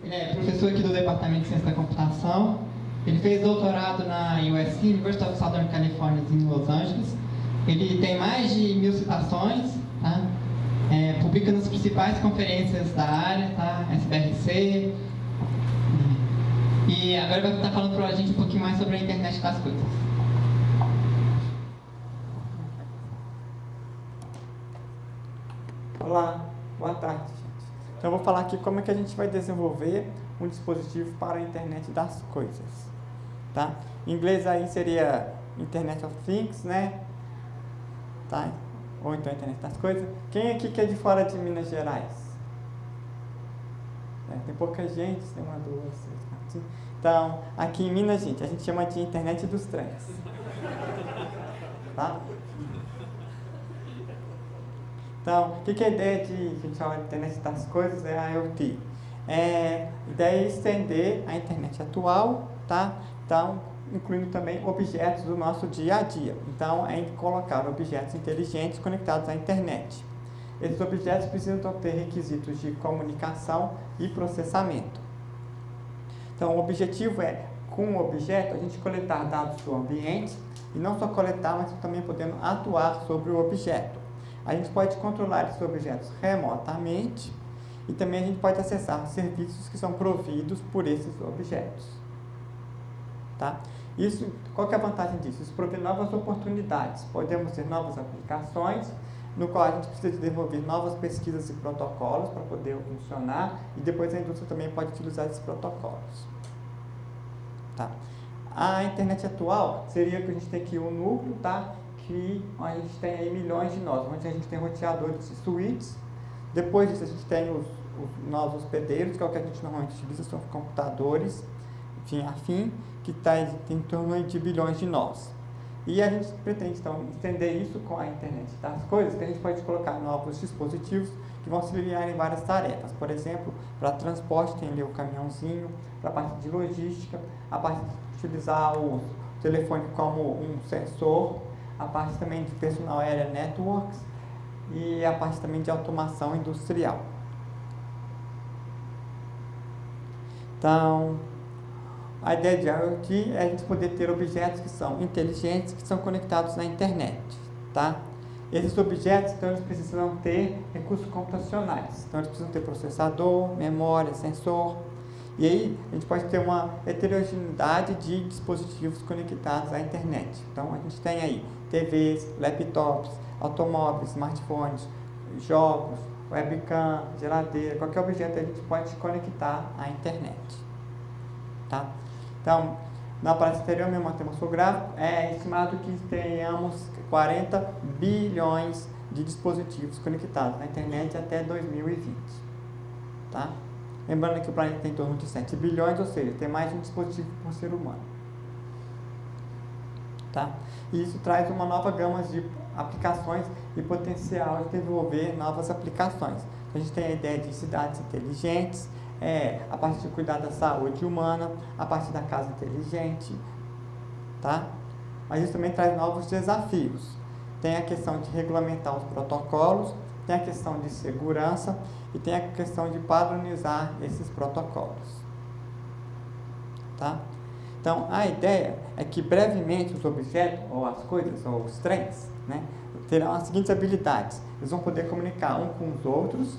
Ele é professor aqui do Departamento de Ciência da Computação. Ele fez doutorado na USC, University of Southern California, em Los Angeles. Ele tem mais de 1000 citações, tá? Publica nas principais conferências da área, tá? SBRC. E agora vai estar falando para a gente um pouquinho mais sobre a internet das coisas. Olá, boa tarde, gente. Então eu vou falar aqui como é que a gente vai desenvolver um dispositivo para a internet das coisas, tá? Em inglês aí seria Internet of Things, né? Tá? Ou então Internet das coisas. Quem aqui que é de fora de Minas Gerais? Tem pouca gente, tem uma, duas, três, quatro, cinco. Então, aqui em Minas, gente, a gente chama de Internet dos Trens. Tá? Então, o que é a ideia de, a gente chama de internet das coisas, é a IoT? A ideia é estender a internet atual, tá? Então, incluindo também objetos do nosso dia a dia. Então, é colocar objetos inteligentes conectados à internet. Esses objetos precisam ter requisitos de comunicação e processamento. Então, o objetivo é, com o objeto, a gente coletar dados do ambiente, e não só coletar, mas também podendo atuar sobre o objeto. A gente pode controlar esses objetos remotamente e também a gente pode acessar serviços que são providos por esses objetos. Tá? Isso, qual que é a vantagem disso? Isso provê novas oportunidades. Podemos ter novas aplicações, no qual a gente precisa de desenvolver novas pesquisas e protocolos para poder funcionar, e depois a indústria também pode utilizar esses protocolos. Tá? A internet atual seria que a gente tem aqui um núcleo, tá? Que a gente tem aí milhões de nós, onde a gente tem roteadores de switches. Depois disso a gente tem os nós hospedeiros, que é o que a gente normalmente utiliza, são computadores, enfim, afim, que tem em torno de bilhões de nós. E a gente pretende, então, estender isso com a internet das coisas, que a gente pode colocar novos dispositivos que vão auxiliar em várias tarefas. Por exemplo, para transporte tem ali o caminhãozinho, para a parte de logística, a parte de utilizar o telefone como um sensor, a parte também de Personal Area Networks e a parte também de automação industrial. Então, a ideia de IoT é a gente poder ter objetos que são inteligentes, que são conectados na internet, tá? Esses objetos, então, eles precisam ter recursos computacionais. Então, eles precisam ter processador, memória, sensor. E aí, a gente pode ter uma heterogeneidade de dispositivos conectados à internet. Então, a gente tem aí TVs, laptops, automóveis, smartphones, jogos, webcam, geladeira, qualquer objeto a gente pode conectar à internet. Tá? Então, na parte exterior, meu matemático gráfico, é estimado que tenhamos 40 bilhões de dispositivos conectados na internet até 2020. Tá? Lembrando que o planeta tem em torno de 7 bilhões, ou seja, tem mais de um dispositivo por ser humano. Tá? E isso traz uma nova gama de aplicações e potencial de desenvolver novas aplicações. A gente tem a ideia de cidades inteligentes, a parte de cuidar da saúde humana, a parte da casa inteligente, tá? Mas isso também traz novos desafios. Tem a questão de regulamentar os protocolos, tem a questão de segurança e tem a questão de padronizar esses protocolos, tá? Então, a ideia é que brevemente os objetos, ou as coisas, ou os trens, né, terão as seguintes habilidades. Eles vão poder comunicar um com os outros,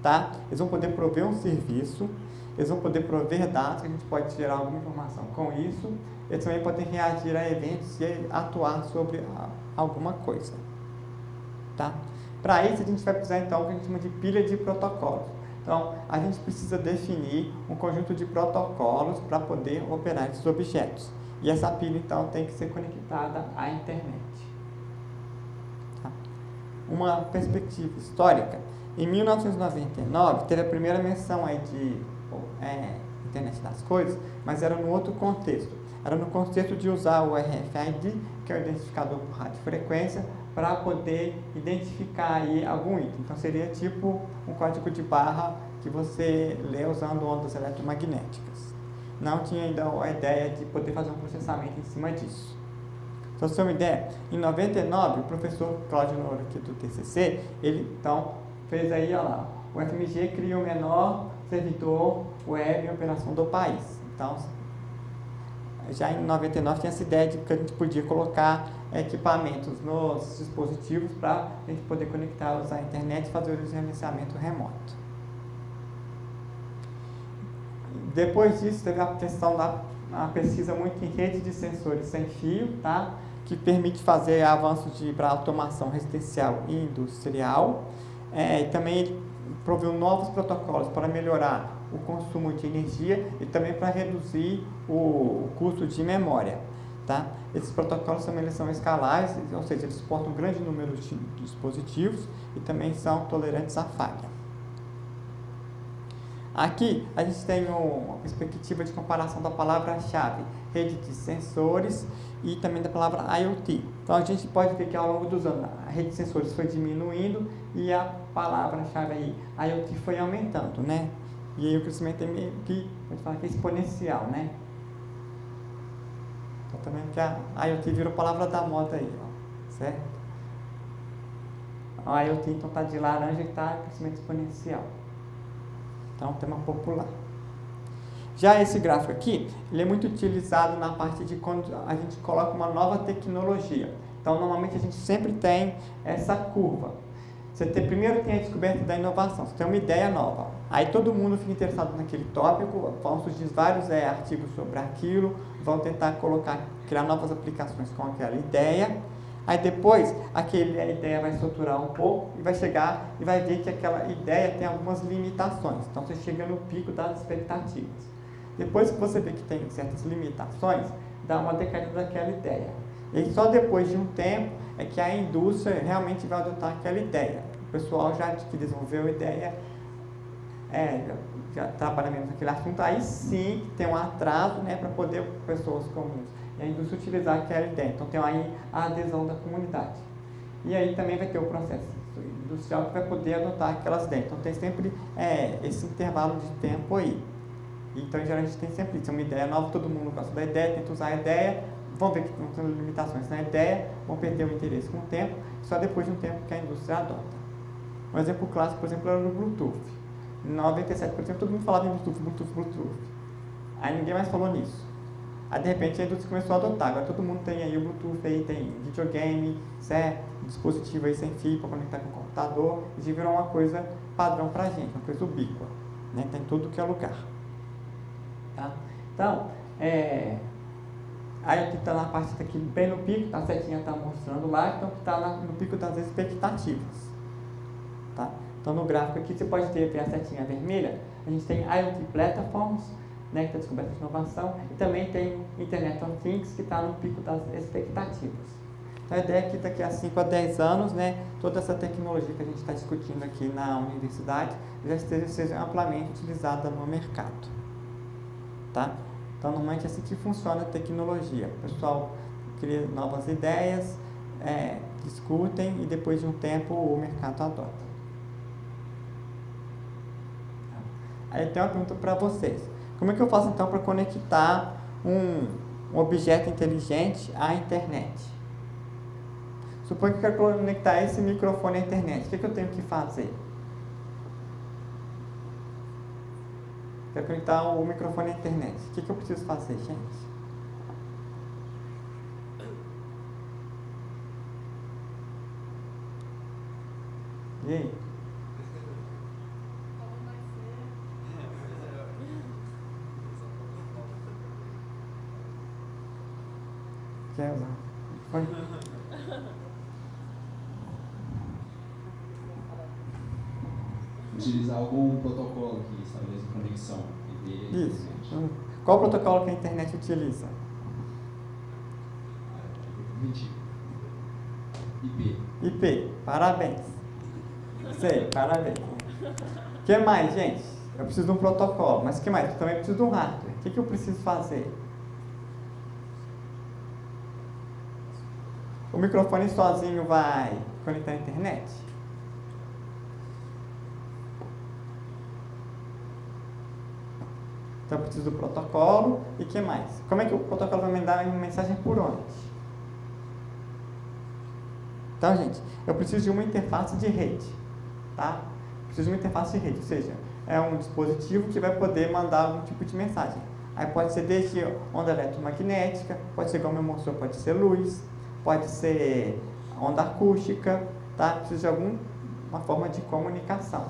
tá? Eles vão poder prover um serviço, eles vão poder prover dados, que a gente pode gerar alguma informação com isso, eles também podem reagir a eventos e atuar sobre alguma coisa, tá? Para isso, a gente vai precisar, então, o que a gente chama de pilha de protocolos. Então, a gente precisa definir um conjunto de protocolos para poder operar esses objetos. E essa pilha, então, tem que ser conectada à internet. Tá? Uma perspectiva histórica. Em 1999, teve a primeira menção aí de internet das coisas, mas era no outro contexto. Era no contexto de usar o RFID, que é o identificador por radiofrequência, para poder identificar aí algum item. Então, seria tipo um código de barra que você lê usando ondas eletromagnéticas. Não tinha ainda a ideia de poder fazer um processamento em cima disso. Então, pra você ter uma ideia, em 99, o professor Cláudio Noura, aqui do TCC, ele, então, fez aí, olha lá, o FMG cria o menor servidor web em operação do país. Então, já em 99 tinha essa ideia de que a gente podia colocar equipamentos nos dispositivos para a gente poder conectá-los à internet e fazer o gerenciamento remoto. Depois disso, teve a questão da pesquisa muito em rede de sensores sem fio, tá? Que permite fazer avanços para automação residencial e industrial. E também proveu novos protocolos para melhorar o consumo de energia e também para reduzir o custo de memória. Tá? Esses protocolos também são escaláveis, ou seja, eles suportam um grande número de dispositivos e também são tolerantes à falha. Aqui a gente tem uma perspectiva de comparação da palavra-chave rede de sensores e também da palavra IoT. Então a gente pode ver que ao longo dos anos a rede de sensores foi diminuindo e a palavra-chave aí, IoT, foi aumentando, né? E aí o crescimento é meio que, a gente fala que é exponencial, né? Então também que a IoT virou palavra da moda aí, ó, certo? A IoT então está de laranja e está crescimento exponencial. Então, é um tema popular. Já esse gráfico aqui, ele é muito utilizado na parte de quando a gente coloca uma nova tecnologia. Então, normalmente a gente sempre tem essa curva. Você primeiro tem a descoberta da inovação, você tem uma ideia nova. Aí todo mundo fica interessado naquele tópico, vão surgir vários artigos sobre aquilo, vão tentar criar novas aplicações com aquela ideia. Aí depois, a ideia vai estruturar um pouco e vai chegar e vai ver que aquela ideia tem algumas limitações. Então, você chega no pico das expectativas. Depois que você vê que tem certas limitações, dá uma decaída daquela ideia. E aí, só depois de um tempo é que a indústria realmente vai adotar aquela ideia. O pessoal já que desenvolveu a ideia, já trabalha mesmo naquele assunto, aí sim tem um atraso, né, para poder pessoas comuns e a indústria utilizar aquela ideia. Então tem aí a adesão da comunidade. E aí também vai ter o processo industrial que vai poder adotar aquelas ideias. Então tem sempre esse intervalo de tempo aí. Então geralmente tem sempre isso, uma ideia nova, todo mundo gosta da ideia, tenta usar a ideia, vão ver que estão tendo limitações na ideia, vão perder o interesse com o tempo, só depois de um tempo que a indústria adota. Um exemplo clássico, por exemplo, era o Bluetooth. Em 97, por exemplo, todo mundo falava em Bluetooth. Aí ninguém mais falou nisso. Aí de repente a indústria começou a adotar. Agora todo mundo tem aí o Bluetooth, aí tem videogame, dispositivo aí sem fio para conectar com o computador. E já virou uma coisa padrão pra gente, uma coisa ubíqua, né? Tem em tudo que é lugar. Tá? Então, aí aqui está na parte daqui bem no pico, a setinha está mostrando lá, então está no pico das expectativas. Tá? Então no gráfico aqui você pode ver a setinha vermelha, a gente tem IoT Platforms, né, que está descoberta de inovação, e também tem Internet of Things, que está no pico das expectativas. Então a ideia é que daqui a 5 a 10 anos, né, toda essa tecnologia que a gente está discutindo aqui na universidade já seja amplamente utilizada no mercado. Tá? Então normalmente é assim que funciona a tecnologia. O pessoal cria novas ideias, discutem e depois de um tempo o mercado adota. Aí tem uma pergunta para vocês. Como é que eu faço então para conectar um objeto inteligente à internet? Suponho que eu quero conectar esse microfone à internet. O que eu tenho que fazer? Quero conectar o microfone à internet. O que eu preciso fazer, gente? E aí? Quer usar? Foi? Utilizar algum protocolo que estabeleça conexão entre Isso. Qual protocolo que a internet utiliza? IP. Parabéns. Sei, parabéns. O que mais, gente? Eu preciso de um protocolo, mas o que mais? Eu também preciso de um hardware. O que eu preciso fazer? O microfone sozinho vai conectar à internet? Então eu preciso do protocolo e o que mais? Como é que o protocolo vai mandar uma mensagem por onde? Então, gente, eu preciso de uma interface de rede, tá? Preciso de uma interface de rede, ou seja, é um dispositivo que vai poder mandar algum tipo de mensagem. Aí pode ser desde onda eletromagnética, pode ser igual meu mostrou, pode ser luz, pode ser onda acústica, tá? Precisa de alguma forma de comunicação,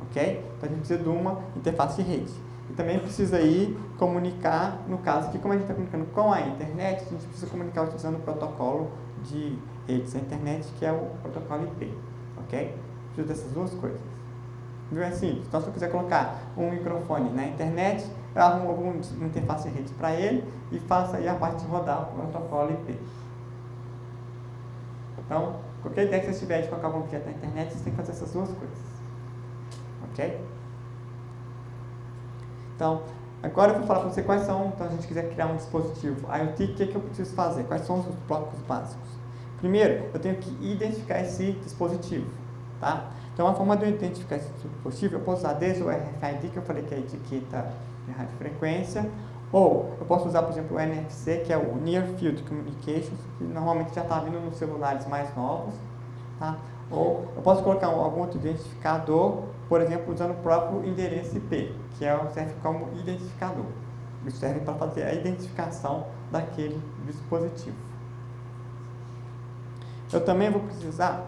ok? Então a gente precisa de uma interface de rede. E também precisa aí comunicar, no caso aqui, como a gente está comunicando com a internet, a gente precisa comunicar utilizando o protocolo de redes da internet, que é o protocolo IP, ok? Precisa dessas duas coisas. Viu? É simples. Então, se eu quiser colocar um microfone na internet, eu arrumo alguma interface de rede para ele e faço aí a parte de rodar o protocolo IP. Então, qualquer ideia que vocês tiverem de colocar algum objeto na internet, vocês têm que fazer essas duas coisas, ok? Então, agora eu vou falar para você quais são, então, se a gente quiser criar um dispositivo IoT, o que eu preciso fazer? Quais são os blocos básicos? Primeiro, eu tenho que identificar esse dispositivo, tá? Então, a forma de eu identificar esse dispositivo, eu posso usar desde o RFID, que eu falei que é a etiqueta de radiofrequência, ou eu posso usar, por exemplo, o NFC, que é o Near Field Communications, que normalmente já está vindo nos celulares mais novos, tá? Ou eu posso colocar algum outro identificador, por exemplo, usando o próprio endereço IP, que serve como identificador. Isso serve para fazer a identificação daquele dispositivo. Eu também vou precisar,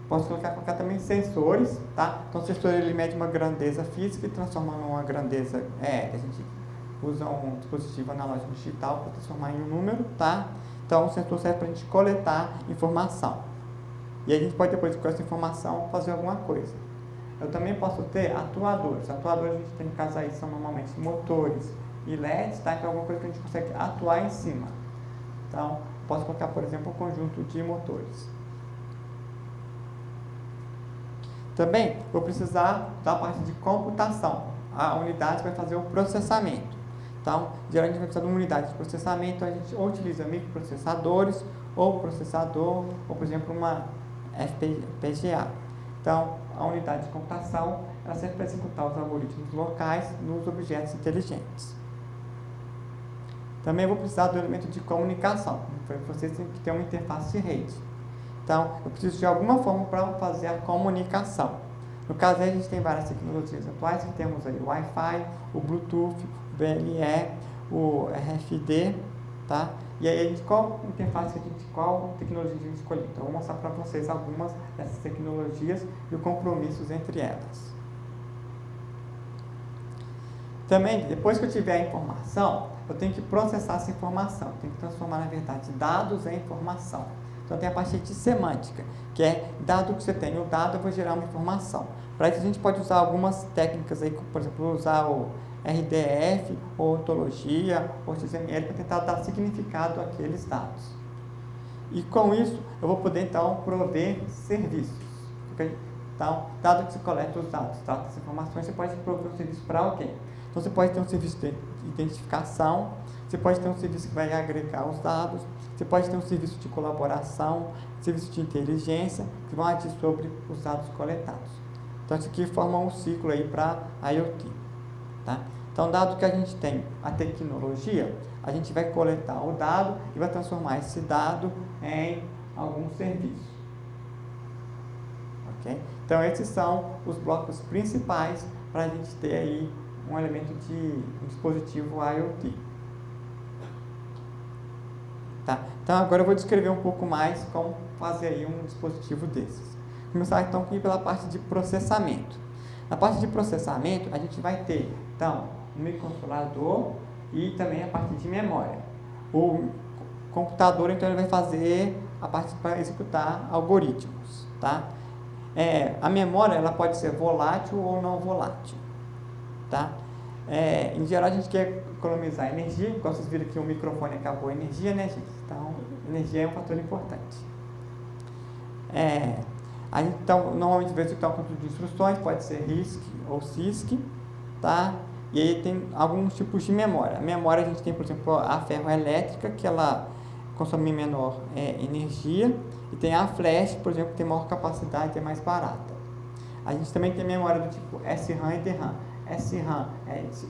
posso colocar também sensores, tá? Então, o sensor ele mede uma grandeza física e transforma numa grandeza, a gente usa um dispositivo analógico digital para transformar em um número, tá? Então, o sensor serve para a gente coletar informação. E a gente pode, depois com essa informação, fazer alguma coisa. Eu também posso ter atuadores. Atuadores a gente tem, no caso aí, são normalmente motores e LEDs, tá? Então, alguma coisa que a gente consegue atuar em cima. Então, posso colocar, por exemplo, um conjunto de motores. Também vou precisar da parte de computação. A unidade vai fazer o processamento. Então, geralmente vai precisar de uma unidade de processamento, a gente ou utiliza microprocessadores, ou processador, ou, por exemplo, uma FPGA. Então, a unidade de computação, ela serve para executar os algoritmos locais nos objetos inteligentes. Também vou precisar do elemento de comunicação. Vocês têm que ter uma interface de rede. Então, eu preciso de alguma forma para fazer a comunicação. No caso aí, a gente tem várias tecnologias atuais, que temos aí o Wi-Fi, o Bluetooth, o BLE, o RFID, tá? E aí, qual interface qual tecnologia a gente escolheu? Então, eu vou mostrar para vocês algumas dessas tecnologias e os compromissos entre elas. Também, depois que eu tiver a informação, eu tenho que processar essa informação, eu tenho que transformar, na verdade, dados em informação. Então, tem a parte de semântica, que é dado que você tem, o dado eu vou gerar uma informação. Para isso, a gente pode usar algumas técnicas, aí, por exemplo, usar o RDF, ou ontologia, ou XML, para tentar dar significado àqueles dados. E com isso, eu vou poder, então, prover serviços. Então, dado que você coleta os dados, trata as informações, você pode prover um serviço para alguém. Então, você pode ter um serviço de identificação, você pode ter um serviço que vai agregar os dados, você pode ter um serviço de colaboração, serviço de inteligência, que vão agir sobre os dados coletados. Então, isso aqui forma um ciclo aí para IoT. Tá? Então, dado que a gente tem a tecnologia, a gente vai coletar o dado e vai transformar esse dado em algum serviço. Ok? Então, esses são os blocos principais para a gente ter aí um elemento de um dispositivo IoT. Tá? Então, agora eu vou descrever um pouco mais como fazer aí um dispositivo desses. Começar então aqui pela parte de processamento. Na parte de processamento, a gente vai ter, então, um microcontrolador e também a parte de memória. O computador, então, ele vai fazer a parte para executar algoritmos, tá? A memória, ela pode ser volátil ou não volátil, tá? Em geral, a gente quer economizar energia, igual vocês viram aqui, o microfone acabou a energia, né, gente? Então, energia é um fator importante. Então, normalmente vai executar um conjunto de instruções, pode ser RISC ou CISC, tá? E aí tem alguns tipos de memória. A memória a gente tem, por exemplo, a ferroelétrica, que ela consome menor energia, e tem a flash, por exemplo, que tem maior capacidade e é mais barata. A gente também tem memória do tipo SRAM e DRAM. SRAM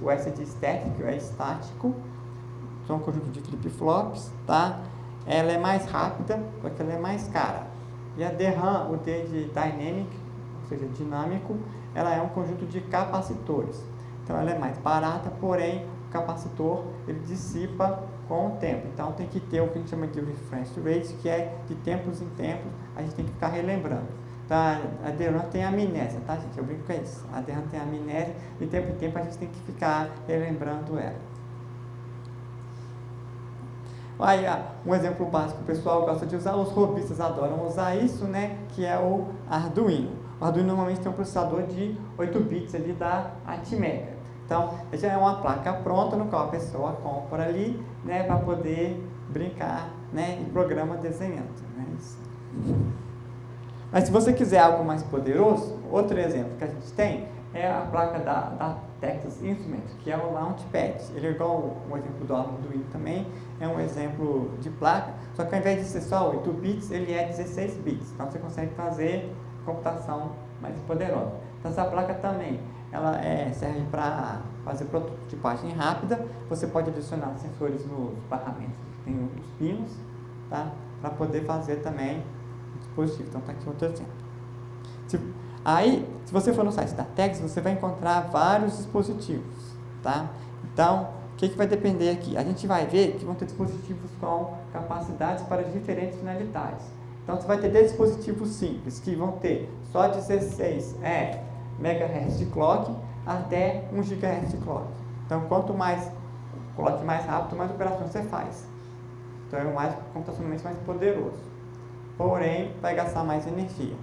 o S de estático, é estático, são um conjunto de flip-flops, tá? Ela é mais rápida, porque ela é mais cara. E a DRAM, o D de Dynamic ou seja, dinâmico, ela é um conjunto de capacitores. Então, ela é mais barata, porém, o capacitor, ele dissipa com o tempo. Então, tem que ter o que a gente chama de refresh rate, que é de tempos em tempos, a gente tem que ficar relembrando. Tá? A DRAM tem amnésia, tá, gente? Eu brinco com isso. A DRAM tem amnésia, de tempo em tempo a gente tem que ficar relembrando ela. Aí, um exemplo básico, o pessoal gosta de usar, os robistas adoram usar isso, né? Que é o Arduino. O Arduino normalmente tem um processador de 8 bits ali da Atmega. Então, já é uma placa pronta no qual a pessoa compra ali, né? Para poder brincar, né? E programa desenhando, né? Isso. Mas se você quiser algo mais poderoso, outro exemplo que a gente tem é a placa da Texas Instruments, que é o Launchpad. Ele é igual o exemplo do Arduino também, é um exemplo de placa, só que ao invés de ser só 8 bits, ele é 16 bits. Então você consegue fazer computação mais poderosa. Então essa placa também, ela serve para fazer prototipagem rápida. Você pode adicionar sensores nos barramentos que tem os pinos, tá? Para poder fazer também o dispositivo. Então está aqui outro exemplo. Aí, se você for no site da Texas, você vai encontrar vários dispositivos, tá? Então, o que vai depender aqui? A gente vai ver que vão ter dispositivos com capacidades para diferentes finalidades. Então, você vai ter dispositivos simples, que vão ter só 16 MHz de clock até 1 GHz de clock. Então, quanto mais o clock mais rápido, mais operações você faz. Então, é o mais computacionalmente mais poderoso. Porém, vai gastar mais energia,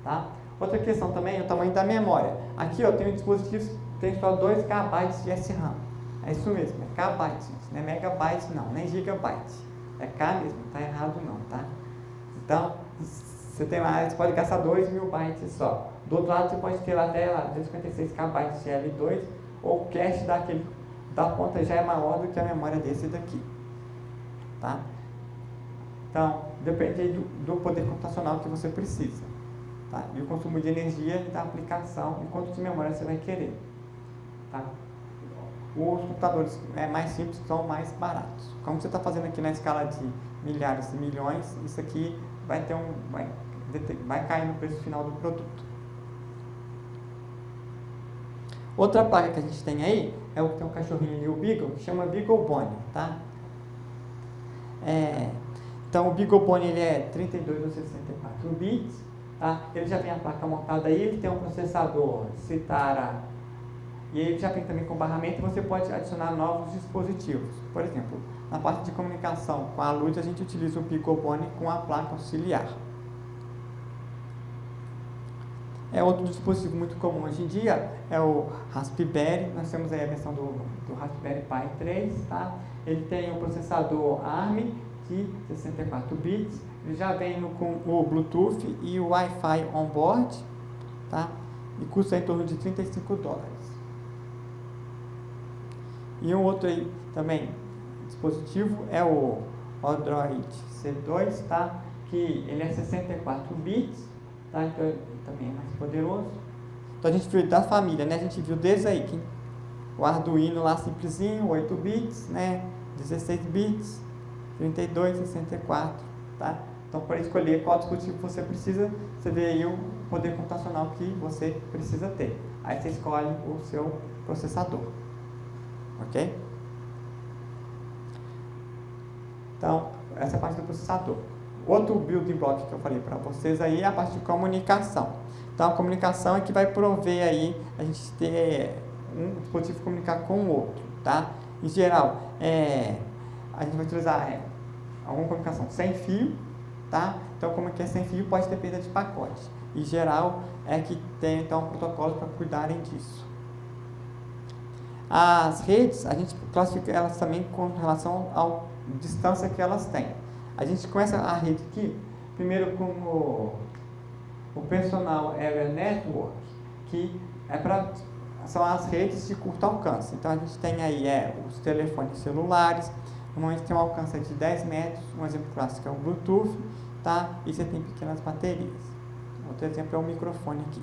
tá? Outra questão também é o tamanho da memória. Aqui eu tenho dispositivos que tem só 2 KB de SRAM. É isso mesmo, é KB, gente. Não é megabyte não, nem gigabyte. É K mesmo, não está errado não, tá? Então, você tem lá, você pode gastar 2.000 bytes só. Do outro lado, você pode ter lá até 256 KB de L2, ou o cache da ponta já é maior do que a memória desse daqui, tá? Então, depende do poder computacional que você precisa. Tá? E o consumo de energia da aplicação e quanto de memória você vai querer. Tá? Os computadores mais simples são mais baratos. Como você está fazendo aqui na escala de milhares e milhões, isso aqui vai cair no preço final do produto. Outra placa que a gente tem aí é o que tem um cachorrinho ali, o Beagle, que chama BeagleBone. Tá? Então o BeagleBone ele é 32 ou 64 bits. Tá? Ele já tem a placa montada aí, ele tem um processador Citara e ele já vem também com barramento e você pode adicionar novos dispositivos. Por exemplo, na parte de comunicação com a luz a gente utiliza o BeagleBone com a placa auxiliar. Outro dispositivo muito comum hoje em dia é o Raspberry. Nós temos aí a versão do Raspberry Pi 3, tá? Ele tem o processador ARM de 64 bits. Ele já vem com o Bluetooth e o Wi-Fi on-board, tá? E custa em torno de $35. E um outro aí também dispositivo é o Odroid C2, tá? Que ele é 64 bits, tá? Então ele também é mais poderoso. Então a gente viu da família, né? A gente viu desde aí o Arduino lá simplesinho, 8 bits, né? 16 bits, 32, 64, tá? Então, para escolher qual dispositivo você precisa, você vê aí o poder computacional que você precisa ter. Aí você escolhe o seu processador. Ok? Então, essa é a parte do processador. Outro building block que eu falei para vocês aí é a parte de comunicação. Então, a comunicação é que vai prover aí a gente ter um dispositivo comunicar com o outro, tá? Em geral, a gente vai utilizar alguma comunicação sem fio, tá? Então, como é que é sem fio, pode ter perda de pacote. Em geral, é que tem então protocolos para cuidarem disso. As redes, a gente classifica elas também com relação à distância que elas têm. A gente começa a rede aqui, primeiro com o Personal Area Network, que são as redes de curto alcance. Então, a gente tem aí os telefones celulares, normalmente tem um alcance de 10 metros, um exemplo clássico é o Bluetooth, tá? E você tem pequenas baterias. Outro exemplo é o microfone aqui.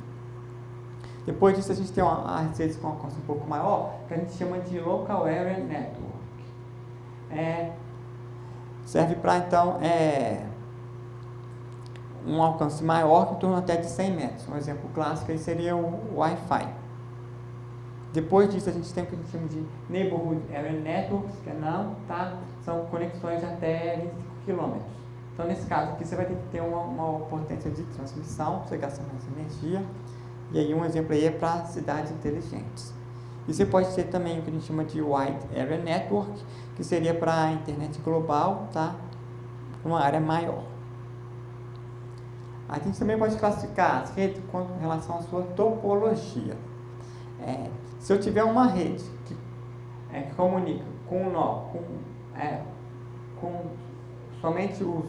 Depois disso, a gente tem as redes com alcance um pouco maior, que a gente chama de Local Area Network. Serve para, então, um alcance maior, em torno até de 100 metros. Um exemplo clássico aí seria o Wi-Fi. Depois disso, a gente tem o que a gente chama de Neighborhood Area Networks, que são conexões de até 25 km. Então, nesse caso aqui, você vai ter que ter uma potência de transmissão, para você gastar mais energia. E aí, um exemplo aí é para cidades inteligentes. E você pode ter também o que a gente chama de Wide Area Network, que seria para a internet global, tá? Uma área maior. A gente também pode classificar as redes com relação à sua topologia. Se eu tiver uma rede que comunica com um nó, com somente os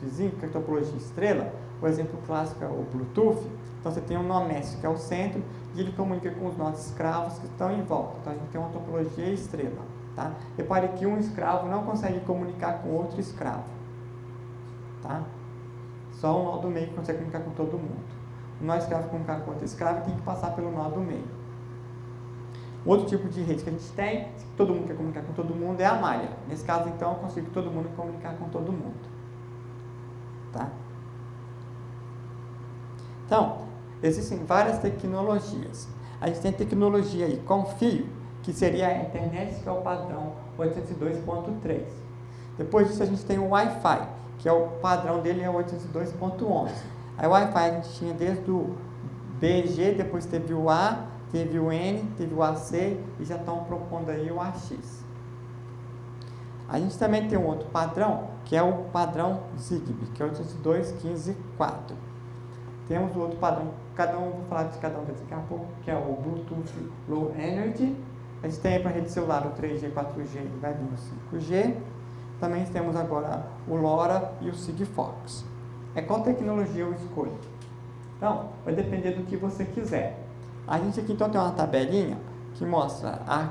vizinhos, que é a topologia estrela, o exemplo clássico é o Bluetooth. Então você tem um nó mestre que é o centro e ele comunica com os nós escravos que estão em volta. Então a gente tem uma topologia estrela. Tá? Repare que um escravo não consegue comunicar com outro escravo. Tá? Só o nó do meio consegue comunicar com todo mundo. O nó escravo comunicar com outro escravo tem que passar pelo nó do meio. Outro tipo de rede que a gente tem, se todo mundo quer comunicar com todo mundo, é a malha. Nesse caso, então, eu consigo todo mundo comunicar com todo mundo. Tá? Então, existem várias tecnologias. A gente tem tecnologia aí com fio, que seria a internet, que é o padrão 802.3. Depois disso, a gente tem o Wi-Fi, que é o padrão dele é 802.11. Aí o Wi-Fi a gente tinha desde o BG, depois teve o A, teve o N, teve o AC e já estão propondo aí o AX. A gente também tem um outro padrão, que é o padrão Zigbee, que é 802.15.4. Temos o outro padrão, vou falar de cada um deles daqui a pouco, que é o Bluetooth Low Energy. A gente tem aí para rede celular o 3G, 4G e vai vir o 5G. Também temos agora o LoRa e o Sigfox. Qual tecnologia eu escolho? Então, vai depender do que você quiser. A gente aqui então tem uma tabelinha que mostra a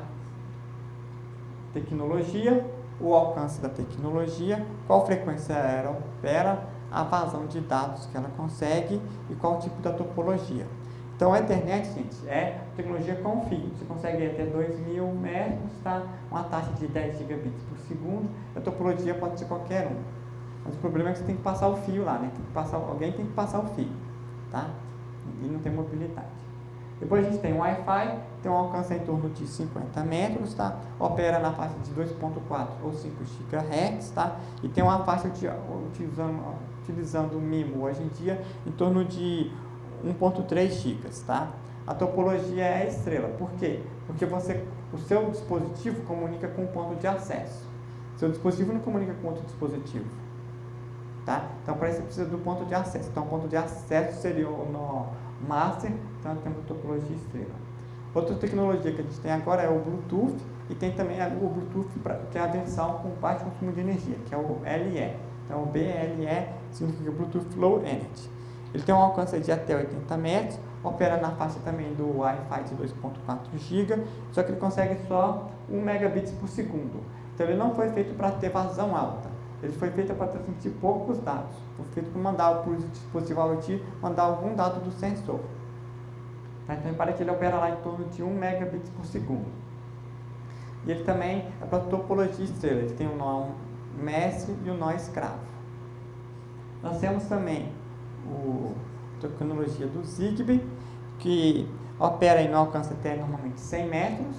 tecnologia, o alcance da tecnologia, qual frequência ela opera, a vazão de dados que ela consegue e qual tipo da topologia. Então a internet, gente, é tecnologia com fio. Você consegue ir até 2.000 metros, tá? Uma taxa de 10 gigabits por segundo. A topologia pode ser qualquer um. Mas o problema é que você tem que passar o fio lá, né? Alguém tem que passar o fio, tá? E não tem mobilidade. Depois a gente tem o Wi-Fi, tem um alcance em torno de 50 metros, tá? Opera na faixa de 2.4 ou 5 GHz, tá? E tem uma faixa utilizando o MIMO hoje em dia em torno de 1.3 GB, tá? A topologia é a estrela. Por quê? Porque o seu dispositivo comunica com o ponto de acesso. Seu dispositivo não comunica com outro dispositivo, tá? Então, para isso você precisa do ponto de acesso. Então, o ponto de acesso seria o nó master, então temos a topologia estrela. Outra tecnologia que a gente tem agora é o Bluetooth e tem também o Bluetooth, que é a versão com baixo consumo de energia, que é o LE. Então, o BLE significa Bluetooth Low Energy. Ele tem um alcance de até 80 metros, opera na faixa também do Wi-Fi de 2.4 GB, só que ele consegue só 1 megabits por segundo. Então, ele não foi feito para ter vazão alta. Ele foi feito para transmitir poucos dados. Foi feito para mandar para o dispositivo IoT, mandar algum dado do sensor. Tá? Então, para que ele opera lá em torno de 1 megabits por segundo. E ele também é para topologia estrela. Ele tem o nó mestre e o nó escravo. Nós temos também a tecnologia do Zigbee, que opera e não alcança até normalmente 100 metros.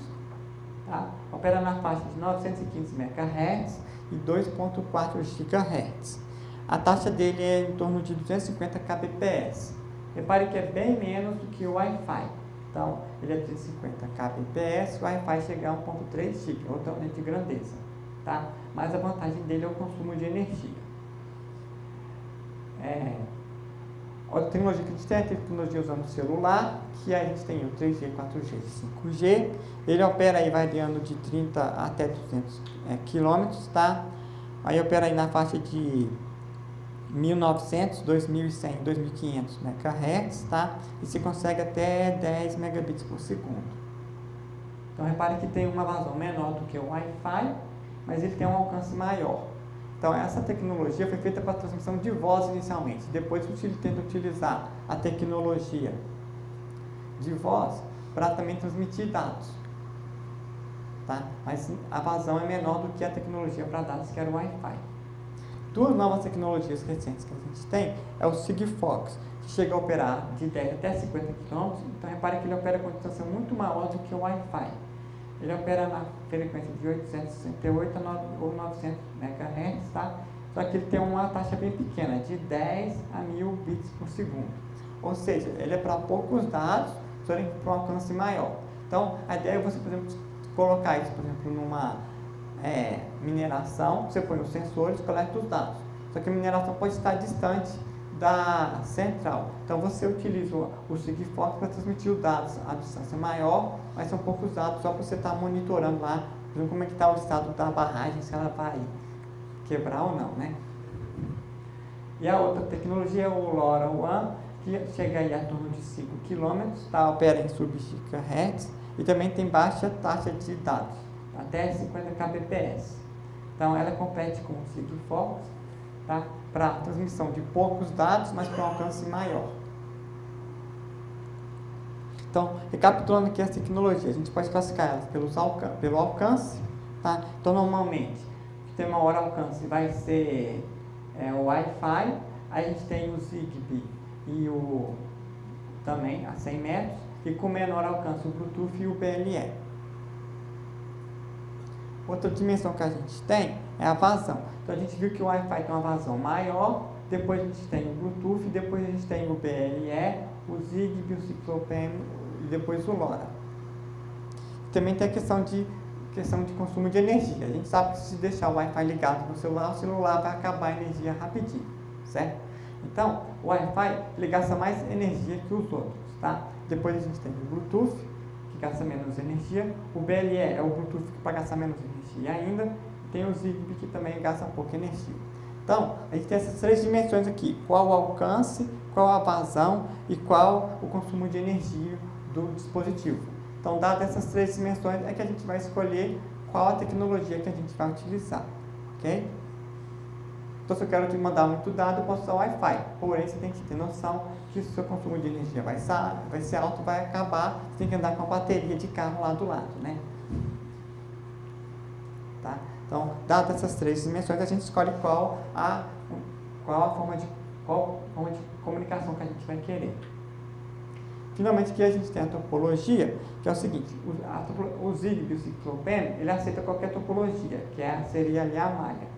Tá? Opera na faixa de 915 MHz e 2.4 GHz. A taxa dele é em torno de 250 kbps. Repare que é bem menos do que o Wi-Fi. Então, ele é 250 kbps, o Wi-Fi chega a 1.3 GB, outra de grandeza. Tá? Mas a vantagem dele é o consumo de energia. Outra tecnologia que a gente tem é a tecnologia usando o celular, que a gente tem o 3G, 4G e 5G. Ele opera aí variando de 30 até 200 km, tá? Aí opera aí na faixa de 1900, 2100, 2500 MHz, tá? E se consegue até 10 megabits por segundo. Então, repare que tem uma vazão menor do que o Wi-Fi, mas ele tem um alcance maior. Então, essa tecnologia foi feita para a transmissão de voz inicialmente. Depois, ele tenta utilizar a tecnologia de voz para também transmitir dados. Tá? Mas a vazão é menor do que a tecnologia para dados, que era o Wi-Fi. Duas novas tecnologias recentes que a gente tem é o Sigfox, que chega a operar de 10 até 50 km. Então, repare que ele opera com distância muito maior do que o Wi-Fi. Ele opera na frequência de 868 ou 900 MHz, tá? Só que ele tem uma taxa bem pequena, de 10 a 1000 bits por segundo. Ou seja, ele é para poucos dados, porém para um alcance maior. Então, a ideia é você, por exemplo, colocar isso, por exemplo, numa mineração, você põe os sensores e coleta os dados. Só que a mineração pode estar distante da central. Então, você utiliza o Sigfox para transmitir os dados a distância maior, mas são poucos dados só para você estar monitorando lá, por exemplo, como é que está o estado da barragem, se ela vai quebrar ou não, né? E a outra tecnologia é o LoRaWAN, que chega aí a torno de 5 km, tá? Opera em sub-GHz e também tem baixa taxa de dados, até 50 kbps. Então, ela compete com o Sigfox, tá? Para transmissão de poucos dados, mas para um alcance maior. Então, recapitulando aqui as tecnologias, a gente pode classificar elas pelo alcance, tá? Então, normalmente, o tem maior alcance vai ser o Wi-Fi, aí a gente tem o Zigbee e também a 100 metros, e com menor alcance o Bluetooth e o BLE. Outra dimensão que a gente tem é a vazão. Então a gente viu que o Wi-Fi tem uma vazão maior, depois a gente tem o Bluetooth, depois a gente tem o BLE, o Zigbee, o Cyclopen e depois o LoRa. Também tem a questão de consumo de energia. A gente sabe que se deixar o Wi-Fi ligado no celular, o celular vai acabar a energia rapidinho, certo? Então, o Wi-Fi ele gasta mais energia que os outros, tá? Depois a gente tem o Bluetooth, que gasta menos energia, o BLE é o Bluetooth que vai gastar menos energia ainda, e tem o Zigbee que também gasta pouca energia. Então, a gente tem essas três dimensões aqui, qual o alcance, qual a vazão e qual o consumo de energia do dispositivo. Então, dadas essas três dimensões, é que a gente vai escolher qual a tecnologia que a gente vai utilizar, ok? Então, se eu quero te mandar muito dado, eu posso usar o Wi-Fi, porém, você tem que ter noção que se o seu consumo de energia vai ser alto, vai acabar, você tem que andar com a bateria de carro lá do lado, né? Tá? Então, dadas essas três dimensões, a gente escolhe qual a forma de comunicação que a gente vai querer. Finalmente, aqui a gente tem a topologia, que é o seguinte, o Zigbee e o Cyclopen, ele aceita qualquer topologia, que seria ali a malha.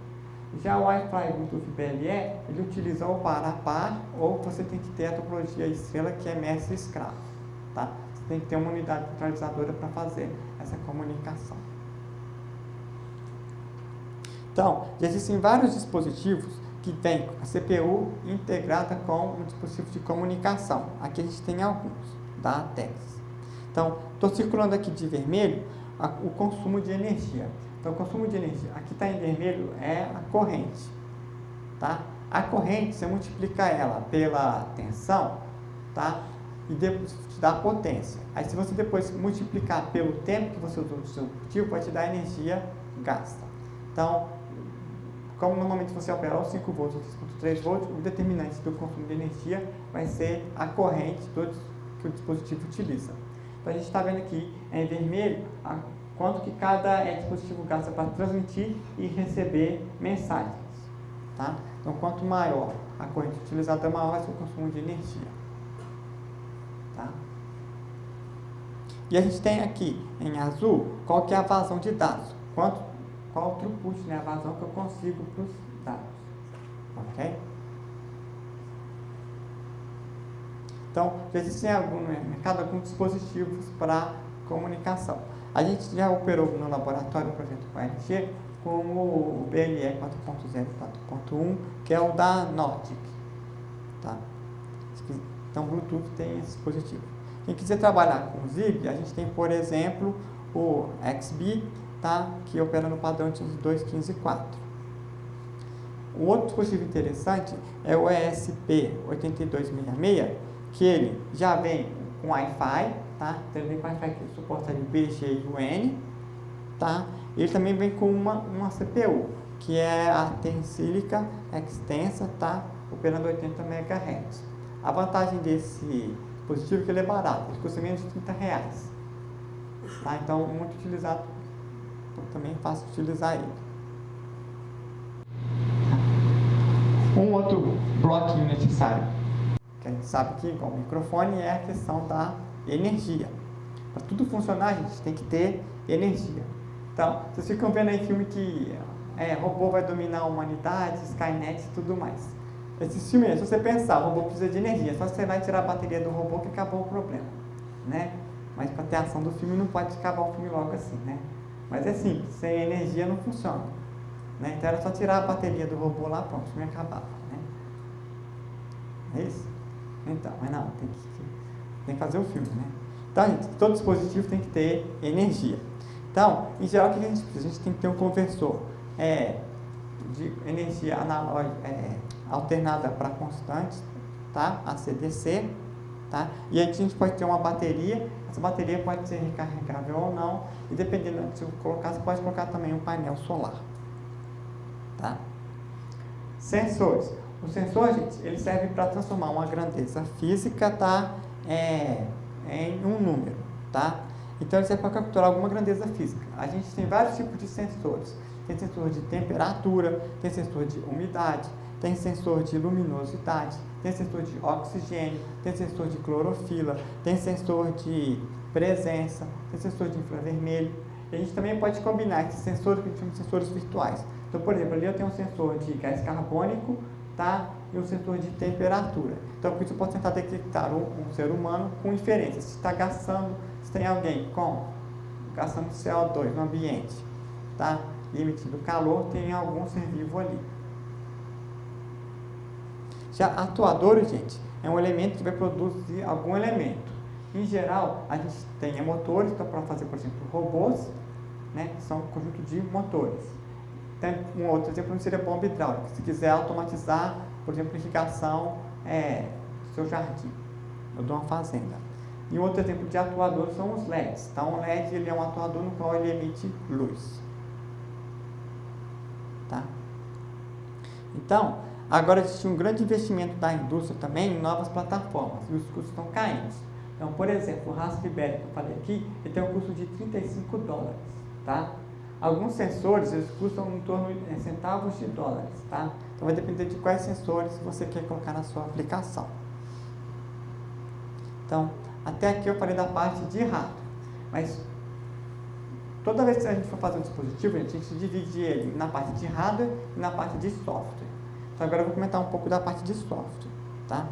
Já o Wi-Fi, Bluetooth e BLE, ele utiliza ou par a par, ou você tem que ter a topologia estrela, que é mestre-escravo, tá? Você tem que ter uma unidade centralizadora para fazer essa comunicação. Então, já existem vários dispositivos que tem a CPU integrada com um dispositivo de comunicação. Aqui a gente tem alguns, da Texas. Então, estou circulando aqui de vermelho o consumo de energia. Então, o consumo de energia, aqui está em vermelho, é a corrente. Tá? A corrente, você multiplica ela pela tensão, tá? E depois te dá a potência. Aí, se você depois multiplicar pelo tempo que você usou do seu dispositivo, vai te dar a energia gasta. Então, como normalmente você opera aos 5 volts ou 3.3 volts, o determinante do consumo de energia vai ser a corrente que o dispositivo utiliza. Então, a gente está vendo aqui em vermelho quanto que cada dispositivo gasta para transmitir e receber mensagens. Tá? Então, quanto maior a corrente utilizada, maior vai ser o consumo de energia. Tá? E a gente tem aqui em azul qual que é a vazão de dados. Qual o throughput, né, a vazão que eu consigo para os dados, ok? Então, já existem no mercado alguns dispositivos para comunicação. A gente já operou no laboratório, por exemplo, com a LG, como o BLE 4.0 e 4.1, que é o da Nordic, tá? Então, o Bluetooth tem esse dispositivo. Quem quiser trabalhar com o Zigbee, a gente tem, por exemplo, o XBee, tá? Que opera no padrão de 2.15.4. O outro dispositivo interessante é o ESP8266, que ele já vem com Wi-Fi, tá? Então, ele vem com Wi-Fi que suporta o BG e o N, tá? Ele também vem com uma CPU, que é a Tensilica Extensa, tá? Operando 80 MHz. A vantagem desse dispositivo é que ele é barato, ele custa menos de R$30, tá? Então, muito utilizado. Também é fácil utilizar ele. Um outro bloquinho necessário, que a gente sabe que igual o microfone é a questão da energia. Para tudo funcionar, a gente tem que ter energia. Então, vocês ficam vendo aí filme que robô vai dominar a humanidade, Skynet e tudo mais. Esse filme, se você pensar, o robô precisa de energia, só você vai tirar a bateria do robô que acabou o problema, né? Mas para ter a ação do filme não pode acabar o filme logo assim, né? Mas é simples, sem energia não funciona, né? Então era só tirar a bateria do robô lá, pronto, o filme acabava, né? É isso? Então, mas não, tem que fazer o filme, né? Então, gente, todo dispositivo tem que ter energia. Então, em geral, o que a gente precisa? A gente tem que ter um conversor de energia analógica, alternada para constante, tá? ACDC, tá? E aí a gente pode ter uma bateria, essa bateria pode ser recarregável ou não, e dependendo de você colocar, você pode colocar também um painel solar, tá? Sensores. O sensor, gente, ele serve para transformar uma grandeza física, tá? Em um número, tá? Então, ele serve para capturar alguma grandeza física. A gente tem vários tipos de sensores. Tem sensor de temperatura, tem sensor de umidade, tem sensor de luminosidade, tem sensor de oxigênio, tem sensor de clorofila, tem sensor de presença, tem sensor de infravermelho. E a gente também pode combinar esses sensores que a gente chama de sensores virtuais. Então, por exemplo, ali eu tenho um sensor de gás carbônico, tá? E um sensor de temperatura. Então, por isso eu posso tentar detectar um ser humano com inferência. Se está gastando, se tem alguém gastando CO2 no ambiente, tá? E emitindo calor, tem algum ser vivo ali. Já atuadores, gente, é um elemento que vai produzir algum elemento. Em geral, a gente tem motores, então para fazer, por exemplo, robôs, né, que são um conjunto de motores. Tem um outro exemplo seria bomba hidráulica. Se quiser automatizar, por exemplo, irrigação do seu jardim ou de uma fazenda. E um outro exemplo de atuador são os LEDs. Então, o LED ele é um atuador no qual ele emite luz. Tá? Então, agora existe um grande investimento da indústria também em novas plataformas e os custos estão caindo. Então, por exemplo, o Raspberry que eu falei aqui, ele tem um custo de $35, tá? Alguns sensores, eles custam em torno de centavos de dólares, tá? Então, vai depender de quais sensores você quer colocar na sua aplicação. Então, até aqui eu falei da parte de hardware, mas toda vez que a gente for fazer um dispositivo, a gente divide ele na parte de hardware e na parte de software. Então, agora eu vou comentar um pouco da parte de software, tá?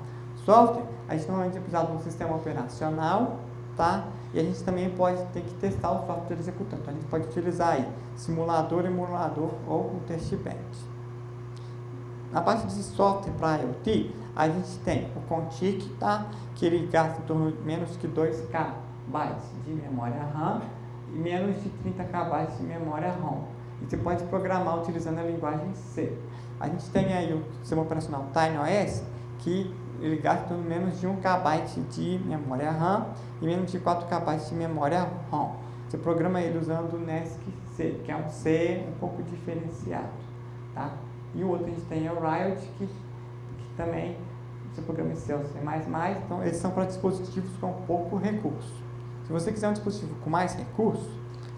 Software, a gente normalmente precisa de um sistema operacional, tá? E a gente também ter que testar o software executando. Então, a gente pode utilizar aí simulador, emulador ou um testbed. Na parte de software para IoT, a gente tem o Contic, tá? Que ele gasta em torno de menos que 2 KB de memória RAM e menos de 30 KB de memória ROM. E você pode programar utilizando a linguagem C. A gente tem aí o sistema operacional TinyOS, que ele gasta menos de 1 KB de memória RAM e menos de 4 KB de memória ROM. Você programa ele usando o NESC-C, que é um C um pouco diferenciado, tá? E o outro a gente tem o Riot, que também você programa em C ou C++, então eles são para dispositivos com pouco recurso. Se você quiser um dispositivo com mais recurso,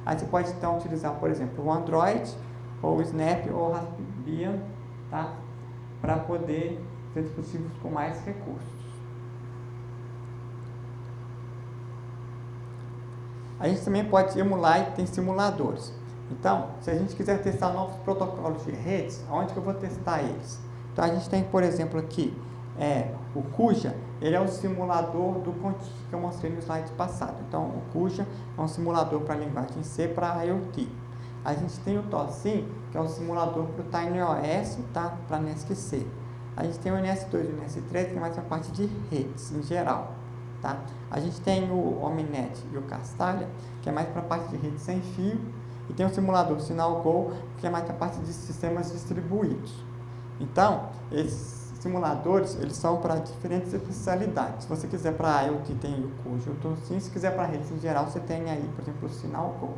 aí você pode então utilizar, por exemplo, o Android, ou o Snap, ou o Raspbian, tá? Para poder ter dispositivos com mais recursos. A gente também pode emular e tem simuladores. Então, se a gente quiser testar novos protocolos de redes, onde que eu vou testar eles? Então, a gente tem, por exemplo, aqui, o Kuja, ele é o simulador do Contic que eu mostrei no slide passado. Então, o Kuja é um simulador para a linguagem C para IoT. A gente tem o Tosin, que é um simulador para o TinyOS, tá? Para NESC-C. A gente tem o NS2 e o NS3, que é mais uma parte de redes, em geral, tá? A gente tem o Omninet e o Castalia, que é mais para a parte de rede sem fio, e tem o simulador SignalGo, que é mais para a parte de sistemas distribuídos. Então, esses simuladores, eles são para diferentes especialidades. Se você quiser para IoT, tem o Kuja e o Tosin. Se quiser para redes em geral, você tem aí, por exemplo, o SignalGo.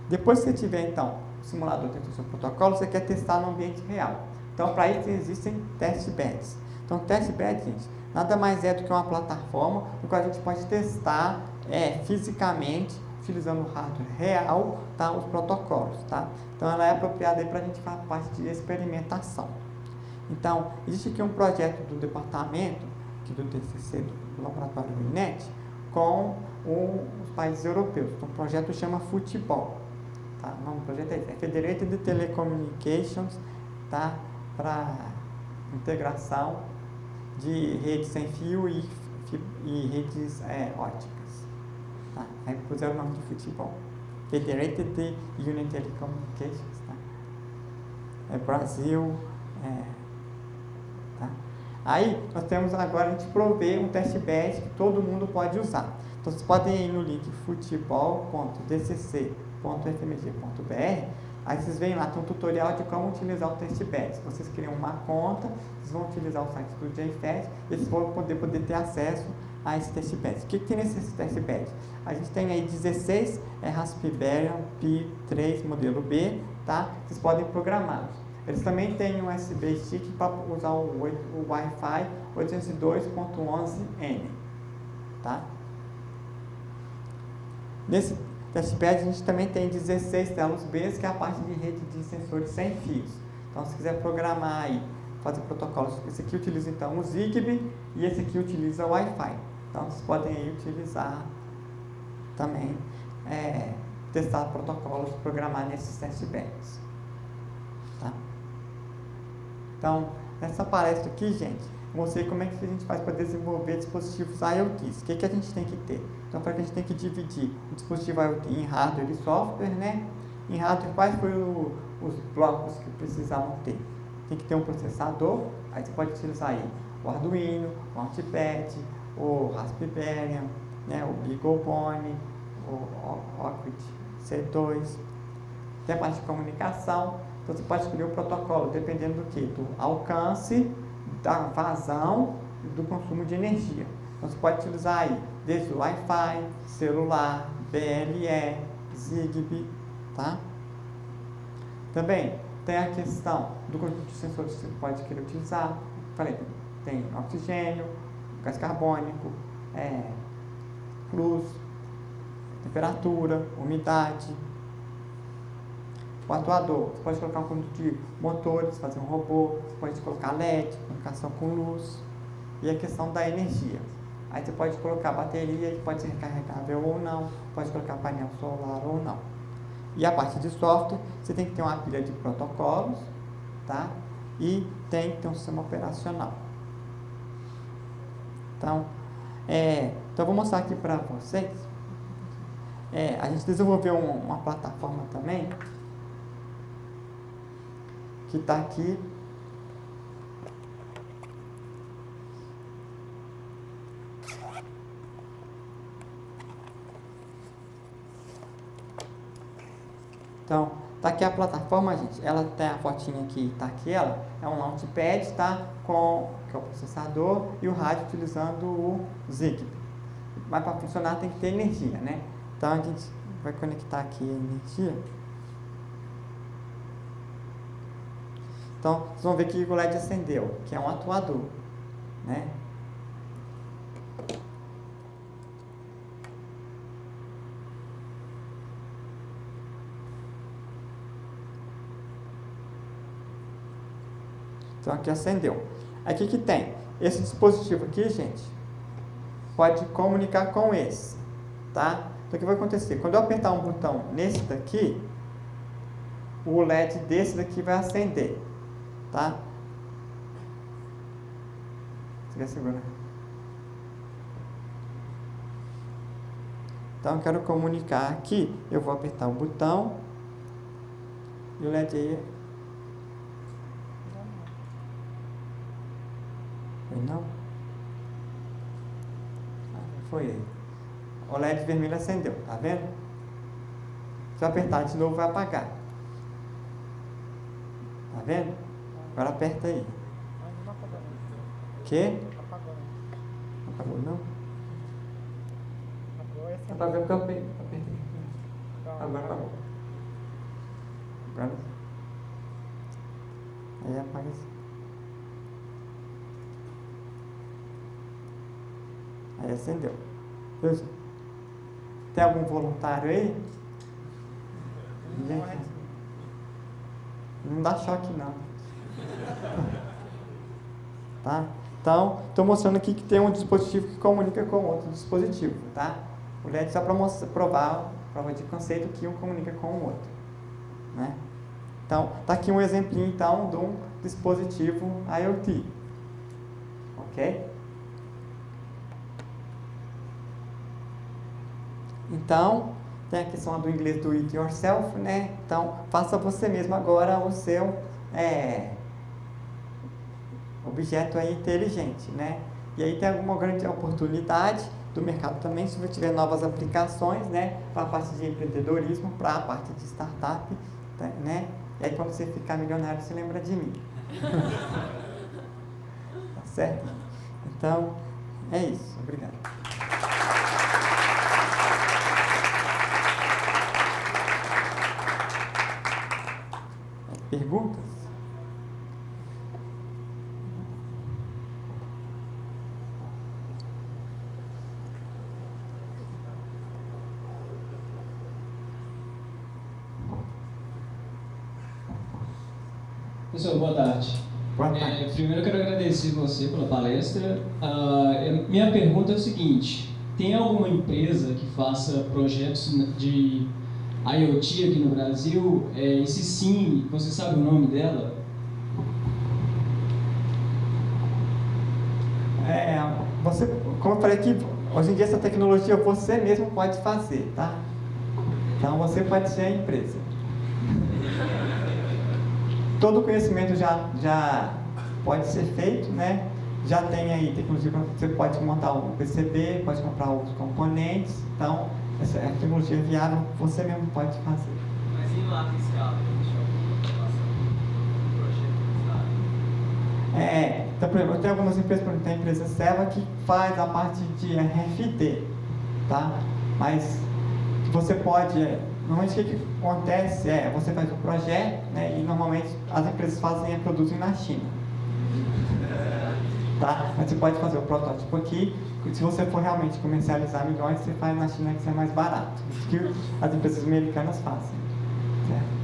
Depois que você tiver, então, o simulador dentro do seu protocolo, você quer testar no ambiente real. Então, para isso existem testbeds. Então, testbed, gente, nada mais é do que uma plataforma no qual a gente pode testar fisicamente utilizando o hardware real, tá, os protocolos, tá? Então ela é apropriada para a gente fazer parte de experimentação. Então, existe aqui um projeto do departamento, aqui do TCC, do Laboratório do INET, com os países europeus. Então, o projeto chama Futebol. Tá? O nome do projeto é Federated Telecommunications, tá? Para integração de redes sem fio e redes óticas. Tá? Aí puseram o nome de Futebol. Federated Union Telecommunications. Tá? É Brasil. Tá? Aí nós temos agora a gente prover um testbed que todo mundo pode usar. Então vocês podem ir no link futebol.dcc.fmg.br. Aí vocês veem lá, tem um tutorial de como utilizar o testbed. Se vocês criam uma conta, vocês vão utilizar o site do JFET e vocês vão poder ter acesso a esse testbed. O que tem nesse testbed? A gente tem aí 16 Raspberry Pi 3 modelo B, tá? Vocês podem programá-los. Eles também têm um USB stick para usar o Wi-Fi 802.11n, tá? Nesse testbed a gente também tem 16 telas B, que é a parte de rede de sensores sem fios. Então, se quiser programar aí, fazer protocolos, esse aqui utiliza então o Zigbee e esse aqui utiliza o Wi-Fi. Então, vocês podem aí utilizar também, testar protocolos, programar nesses testbeds. Tá? Então, nessa palestra aqui, gente, eu mostrei como é que a gente faz para desenvolver dispositivos IoTs. O que a gente tem que ter? Então, para que a gente tem que dividir o dispositivo IoT em hardware e software, né? Em hardware, quais foram os blocos que precisavam ter? Tem que ter um processador, aí você pode utilizar aí o Arduino, o Launchpad, o Raspberry, né? O BeagleBone, o Oculus C2. Tem a parte de comunicação, então você pode escolher o protocolo, dependendo do que? Do alcance, da vazão e do consumo de energia. Então você pode utilizar aí desde o Wi-Fi, celular, BLE, Zigbee, tá? Também tem a questão do conjunto de sensores que você pode querer utilizar. Falei, tem oxigênio, gás carbônico, luz, temperatura, umidade. O atuador, você pode colocar um conjunto de motores, fazer um robô, você pode colocar LED, comunicação com luz, e a questão da energia. Aí você pode colocar bateria, que pode ser recarregável ou não, pode colocar painel solar ou não. E a parte de software, você tem que ter uma pilha de protocolos, tá? E tem que ter um sistema operacional. Então, eu vou mostrar aqui para vocês. A gente desenvolveu uma plataforma também, que está aqui. Então, tá aqui a plataforma, gente. Ela tem a fotinha aqui, tá aqui ela. É um Launchpad, tá? Que é o processador e o rádio utilizando o Zigbee. Mas para funcionar tem que ter energia, né? Então a gente vai conectar aqui a energia. Então, vocês vão ver que o LED acendeu, que é um atuador, né? Então, aqui acendeu. Aqui que tem? Esse dispositivo aqui, gente, pode comunicar com esse, tá? Então, o que vai acontecer? Quando eu apertar um botão nesse daqui, o LED desse daqui vai acender. Tá? Você quer segurar? Então, eu quero comunicar aqui. Eu vou apertar o botão. E o LED aí. Não? Foi ele. O LED vermelho acendeu. Tá vendo? Se eu apertar de novo, vai apagar. Tá vendo? Agora aperta aí. Que? Não apagou não? Apagou porque eu apertei. Agora apagou. Agora. Aí apaga assim. Aí acendeu. Viu? Tem algum voluntário aí? Ninguém? Não dá choque, não. Tá? Então, estou mostrando aqui que tem um dispositivo que comunica com outro dispositivo, tá? O LED só para provar, prova de conceito que um comunica com o outro, né? Então, tá aqui um exemplinho, então, de um dispositivo IoT, ok? Então, tem a questão do inglês do it yourself, né? Então, faça você mesmo agora o seu objeto aí inteligente, né? E aí tem alguma grande oportunidade do mercado também, se você tiver novas aplicações, né? Para a parte de empreendedorismo, para a parte de startup, né? E aí quando você ficar milionário, você lembra de mim. Tá certo? Então, é isso. Obrigado. Perguntas? Pessoal, boa tarde. Boa tarde. Primeiro eu quero agradecer você pela palestra. Minha pergunta é o seguinte: tem alguma empresa que faça projetos de IoT aqui no Brasil? E se sim, você sabe o nome dela? Você, como eu falei aqui, hoje em dia essa tecnologia você mesmo pode fazer, tá? Então você pode ser a empresa. Todo conhecimento já pode ser feito, né? Já tem aí tecnologia, você pode montar um PCB, pode comprar outros componentes. Então, essa tecnologia viável você mesmo pode fazer. Mas em larga escala, existe alguma projeto? Então, por exemplo, tem algumas empresas, por exemplo, tem a empresa Seva que faz a parte de RFD, tá? Mas você pode, normalmente o que acontece você faz um projeto, né? E normalmente as empresas fazem e produzem na China, tá? Mas você pode fazer o protótipo aqui, se você for realmente comercializar milhões, você faz na China que é mais barato. Isso que as empresas americanas fazem, certo?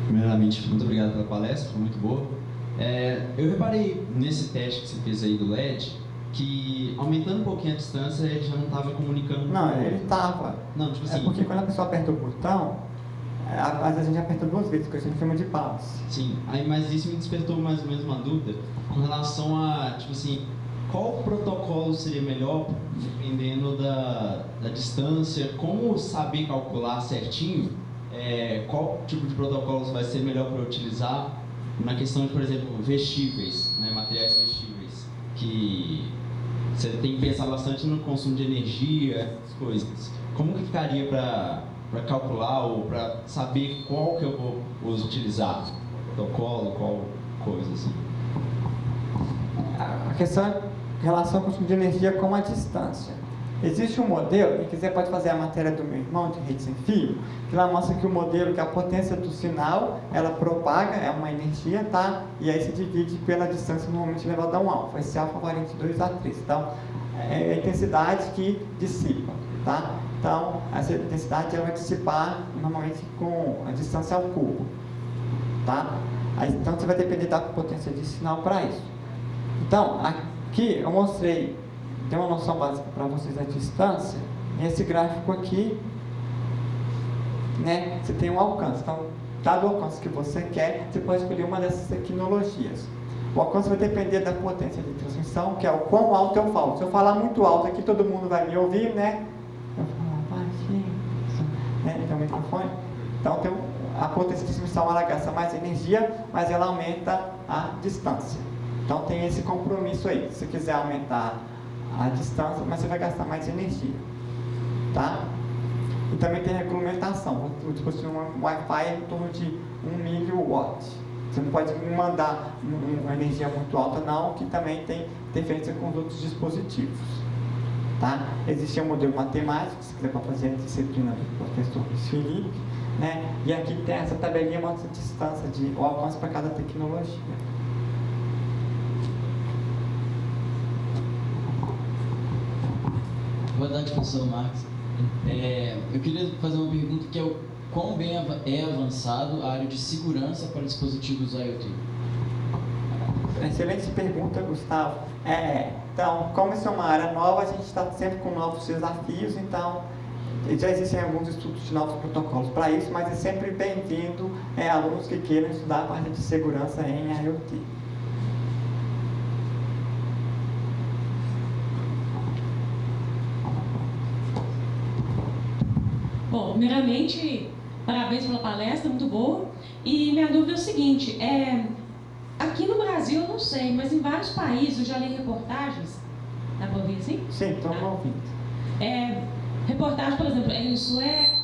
Primeiramente, muito obrigado pela palestra, foi muito boa. Eu reparei nesse teste que você fez aí do LED, que aumentando um pouquinho a distância, ele já não estava comunicando. Não, ele estava. Não, tipo assim. É porque quando a pessoa aperta o botão, às vezes a gente aperta duas vezes, porque a gente chama de pause. Sim, mas isso me despertou mais ou menos uma dúvida com relação a, tipo assim, qual protocolo seria melhor, dependendo da distância, como saber calcular certinho qual tipo de protocolos vai ser melhor para utilizar na questão de, por exemplo, vestíveis, né, materiais vestíveis, que você tem que pensar bastante no consumo de energia, essas coisas. Como que ficaria para calcular ou para saber qual que eu vou utilizar? Protocolo, qual coisa assim? A questão é em relação ao consumo de energia com a distância. Existe um modelo, quem quiser pode fazer a matéria do meu irmão de rede sem fio, que lá mostra que o modelo, que a potência do sinal, ela propaga, é uma energia, tá? E aí se divide pela distância normalmente elevada a 1 alfa. Esse alfa varia entre 2 a 3. Então, é a intensidade que dissipa, tá? Então, essa intensidade ela vai dissipar normalmente com a distância ao cubo, tá? Aí, então, você vai depender da potência de sinal para isso. Então, aqui eu mostrei, tem uma noção básica para vocês da distância. Nesse gráfico aqui, né, você tem um alcance. Então, dado o alcance que você quer, você pode escolher uma dessas tecnologias. O alcance vai depender da potência de transmissão, que é o quão alto eu falo. Se eu falar muito alto aqui, todo mundo vai me ouvir, né? Eu falo baixinho, né? Tem um microfone. Então, a potência de transmissão ela gasta mais energia, mas ela aumenta a distância. Então, tem esse compromisso aí. Se você quiser aumentar a distância, mas você vai gastar mais energia, tá? E também tem regulamentação. O dispositivo Wi-Fi é em torno de 1 mW. Você não pode mandar uma energia muito alta, não, que também tem interferência com os outros dispositivos, tá? Existe um modelo matemático, se quiser para fazer a disciplina do professor Felipe, né? E aqui tem essa tabelinha, mostra a distância, o alcance para cada tecnologia. Boa tarde, professor Marcos. Eu queria fazer uma pergunta que é o quão bem é avançado a área de segurança para dispositivos IoT? Excelente pergunta, Gustavo. Então, como isso é uma área nova, a gente está sempre com novos desafios, então já existem alguns estudos de novos protocolos para isso, mas é sempre bem-vindo alunos que queiram estudar a parte de segurança em IoT. Bom, primeiramente, parabéns pela palestra, muito boa. E minha dúvida é o seguinte, aqui no Brasil eu não sei, mas em vários países eu já li reportagens, dá para ouvir assim? Sim, estamos ouvindo. Reportagem, por exemplo, em Suécia,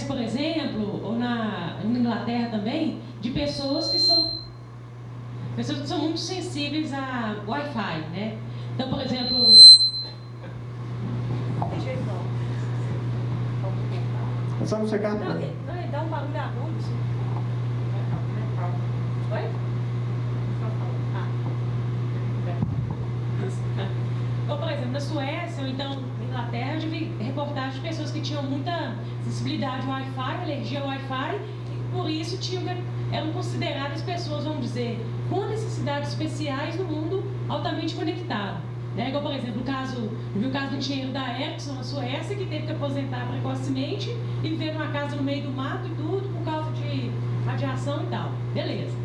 por exemplo, ou na Inglaterra também, de pessoas que são muito sensíveis a Wi-Fi, né? Então, por exemplo... Deixa eu ir. Vamos chegar. Não, ele dá um barulho agudo. Oi? Ou, por exemplo, na Suécia, ou então na Inglaterra, eu vi reportagens de pessoas que tinham muita sensibilidade ao Wi-Fi, alergia ao Wi-Fi, e por isso eram consideradas pessoas, vamos dizer, com necessidades especiais no mundo altamente conectado. Né? Igual, por exemplo, eu vi o caso do engenheiro da Ericsson, na Suécia, que teve que aposentar precocemente e viver numa casa no meio do mato e tudo, por causa de radiação e tal. Beleza.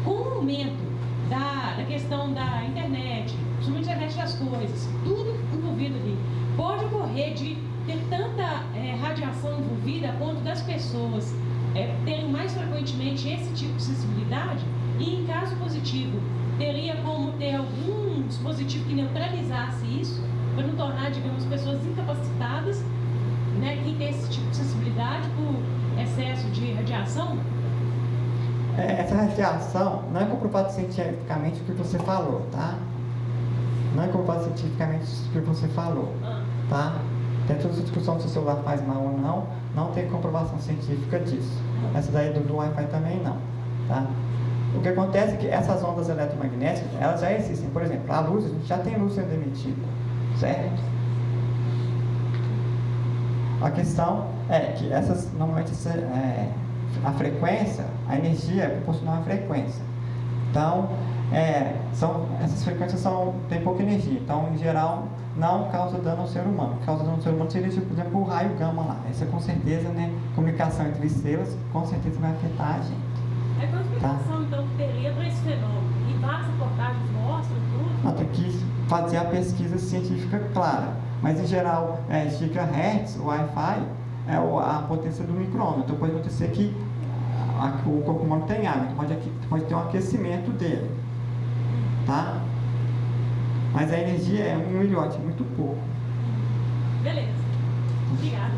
Com o aumento da questão da internet, principalmente a internet das coisas, tudo envolvido ali, pode ocorrer de ter tanta radiação envolvida a ponto das pessoas terem mais frequentemente esse tipo de sensibilidade, e em caso positivo, teria como ter algum dispositivo que neutralizasse isso, para não tornar, digamos, pessoas incapacitadas, né, que tem esse tipo de sensibilidade por excesso de radiação? Essa radiação não é comprovado cientificamente o que você falou, tá? Não é comprovado cientificamente o que você falou, tá? Dentro da discussão se o celular faz mal ou não, não tem comprovação científica disso. Essa daí do Wi-Fi também não, tá? O que acontece é que essas ondas eletromagnéticas, elas já existem. Por exemplo, a luz, a gente já tem luz sendo emitida, certo? A questão é que normalmente, a frequência, a energia é proporcional à frequência. Então, essas frequências têm pouca energia. Então, em geral, não causa dano ao ser humano. O que causa dano ao ser humano seria, por exemplo, o raio gama lá. Essa, com certeza, né, comunicação entre estrelas, com certeza vai afetar a gente. Qual a explicação, então, que teria para esse fenômeno? E várias reportagens mostram tudo? Não, tem que fazer a pesquisa científica clara. Mas, em geral, gigahertz, o Wi-Fi, é a potência do micro-ondas. Então, pode acontecer que o corpo humano tem água, então pode ter um aquecimento dele. Tá? Mas a energia é 1 milhões, muito pouco. Beleza. Obrigada.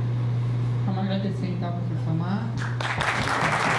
Vamos agradecer, então, ao professor Marcos.